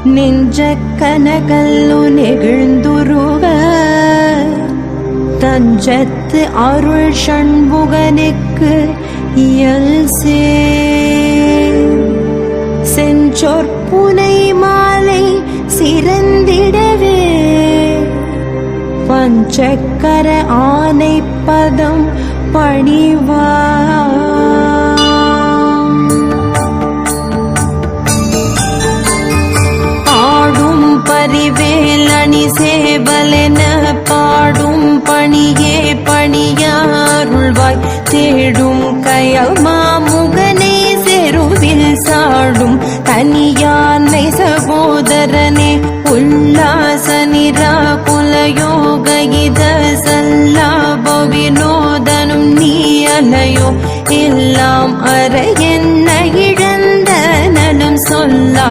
நெஞ்ச கனகல்லு நெகிழ்ந்துருக தஞ்சத்து அருள் சண்முகனுக்கு இயல்சே செஞ்சொற்புனை மாலை சிறந்திடவே பஞ்சக்கர ஆனை பதம் பணிவா ஆடும் பரிவேலணி சேவலென பாடும் பணியே பணியாருள்வாய் தேடும் கயல் மாமுகனை செருவில் சாடும் தனியானை சகோதரனே உல்லாச நிராகுலயோக இத சல்லாப வினோதனும் நீ அலையோ எல்லாம் அறை